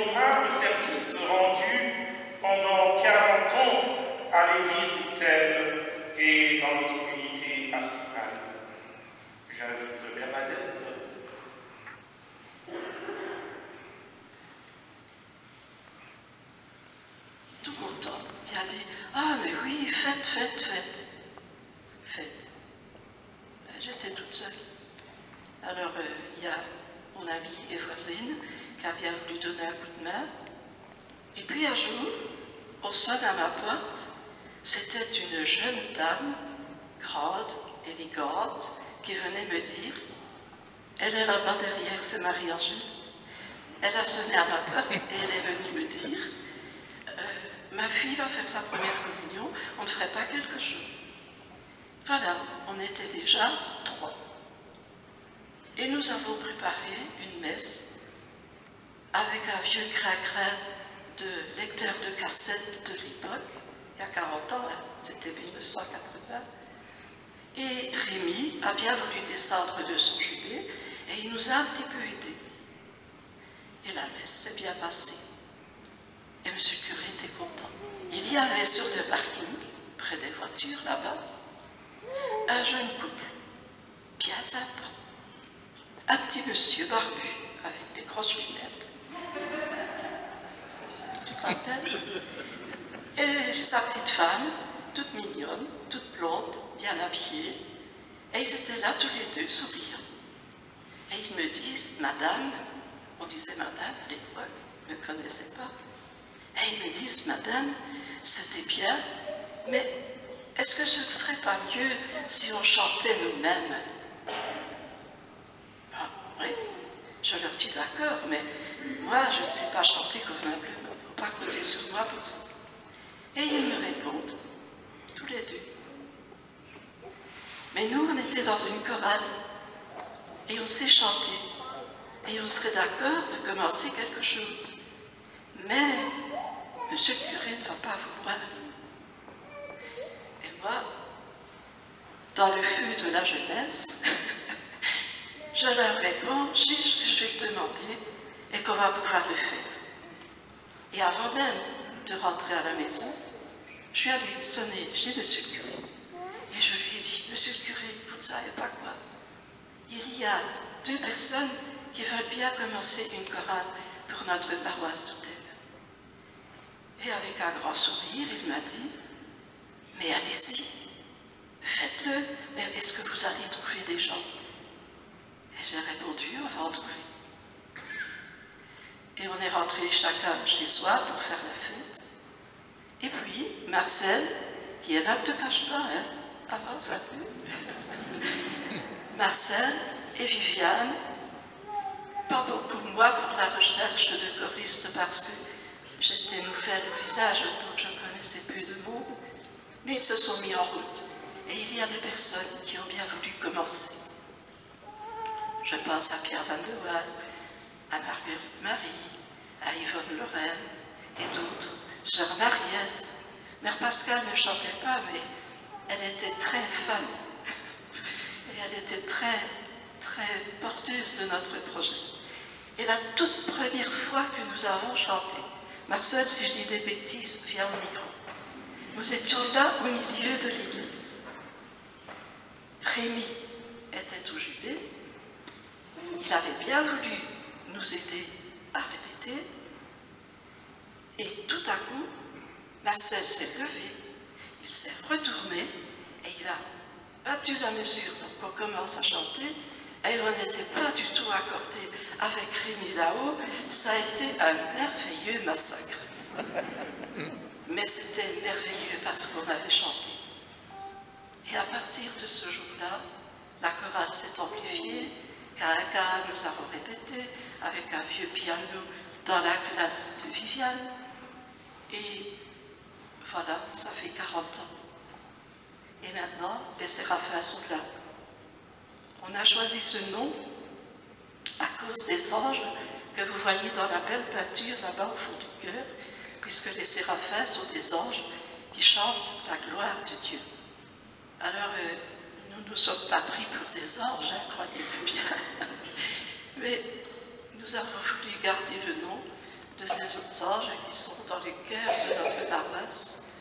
innombrables services rendus pendant 40 ans à l'église d'Outel et dans notre unité pastorale. J'invite Bernadette. Tout content. Il a dit, ah mais oui, faites, faites, faites. Faites. J'étais toute seule. Alors il y a mon amie et voisine qui a bien voulu donner un coup de main. Et puis un jour, on sonne à ma porte. C'était une jeune dame, grande, élégante, qui venait me dire, elle est là-bas derrière, c'est Marie-Angèle. Elle a sonné à ma porte et elle est venue me dire, ma fille va faire sa première communion, on ne ferait pas quelque chose. Voilà, on était déjà 3. Et nous avons préparé une messe avec un vieux crin-crin de lecteur de cassettes de l'époque, il y a 40 ans, hein, c'était 1980. Et Rémi a bien voulu descendre de son jubé et il nous a un petit peu aidés. Et la messe s'est bien passée. Et M. le curé était content. Il y avait sur le parking, près des voitures là-bas, un jeune couple, bien sympa. Un petit monsieur barbu, avec des grosses lunettes. Tu te rappelles? Et sa petite femme, toute mignonne, toute blonde, bien habillée. Et ils étaient là tous les deux, souriants. Et ils me disent, madame, on disait madame à l'époque, ils ne me connaissaient pas. Et ils me disent, madame, c'était bien, mais est-ce que ce ne serait pas mieux si on chantait nous-mêmes? Ah, oui, je leur dis d'accord, mais moi, je ne sais pas chanter convenablement. Il ne faut pas compter sur moi pour ça. Et ils me répondent, tous les deux. Mais nous, on était dans une chorale, et on sait chanter, et on serait d'accord de commencer quelque chose. Mais Monsieur le curé ne va pas vouloir. Et moi, dans le feu de la jeunesse, je leur réponds, je vais te demander et qu'on va pouvoir le faire. Et avant même de rentrer à la maison, je suis allée sonner chez Monsieur le curé et je lui ai dit, Monsieur le curé, vous ne savez pas quoi, il y a 2 personnes qui veulent bien commencer une chorale pour notre paroisse d'Outel. Et avec un grand sourire, il m'a dit, mais allez-y, faites-le, est-ce que vous allez trouver des gens? Et j'ai répondu, on va en trouver. Et on est rentrés chacun chez soi pour faire la fête. Et puis, Marcel, qui est là, ne te cache pas, hein, avance un peu. Marcel et Viviane, pas beaucoup de moi pour la recherche de choristes parce que j'étais nouvelle au village, donc je connaissais peu de monde, mais ils se sont mis en route. Et il y a des personnes qui ont bien voulu commencer. Je pense à Pierre Van der Waal, à Marguerite Marie, à Yvonne Lorraine et d'autres. Sœur Mariette. Mère Pascale ne chantait pas, mais elle était très fan. Et elle était très, très porteuse de notre projet. Et la toute première fois que nous avons chanté, Marcel, si je dis des bêtises, viens au micro. Nous étions là au milieu de l'église. Rémi était au jubé. Il avait bien voulu nous aider à répéter. Et tout à coup, Marcel s'est levé, il s'est retourné et il a battu la mesure pour qu'on commence à chanter. Et on n'était pas du tout accordé avec Rémi là-haut. Ça a été un merveilleux massacre. Mais c'était merveilleux parce qu'on avait chanté. Et à partir de ce jour-là, la chorale s'est amplifiée. Caïn, nous avons répété avec un vieux piano dans la classe de Viviane. Et voilà, ça fait 40 ans. Et maintenant, les séraphins sont là. On a choisi ce nom à cause des anges que vous voyez dans la belle peinture là-bas au fond du cœur, puisque les séraphins sont des anges qui chantent la gloire de Dieu. Alors, nous ne nous sommes pas pris pour des anges, croyez-le bien, mais nous avons voulu garder le nom de ces anges qui sont dans le cœur de notre paroisse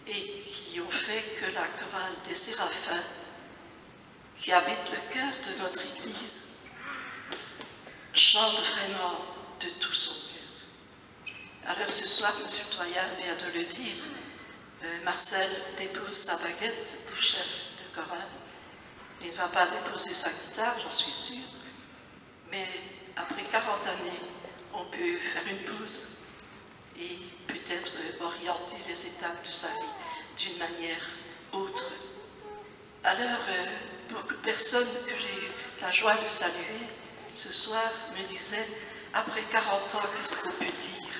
et qui ont fait que la chorale des Séraphins, qui habite le cœur de notre Église, chante vraiment de tout son cœur. Alors ce soir, M. le doyen vient de le dire, Marcel dépose sa baguette de chef de chorale. Il ne va pas déposer sa guitare, j'en suis sûre, mais après 40 années, on peut faire une pause et peut-être orienter les étapes de sa vie d'une manière autre. Alors, beaucoup de personnes que j'ai eu la joie de saluer ce soir me disaient, après 40 ans, qu'est-ce qu'on peut dire?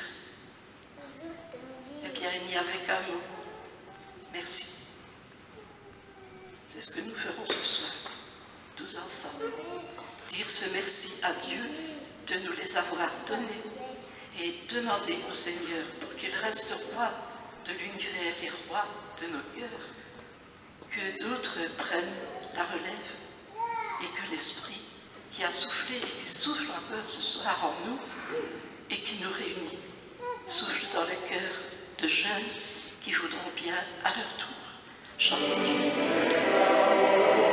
Eh bien, il n'y avait qu'un mot. Merci. C'est ce que nous ferons ce soir, tous ensemble. Dire ce merci à Dieu de nous les avoir donnés et demander au Seigneur pour qu'il reste roi de l'univers et roi de nos cœurs, que d'autres prennent la relève et que l'Esprit qui a soufflé et qui souffle encore ce soir en nous et qui nous réunit, souffle dans le cœur de jeunes qui voudront bien à leur tour chanter Dieu.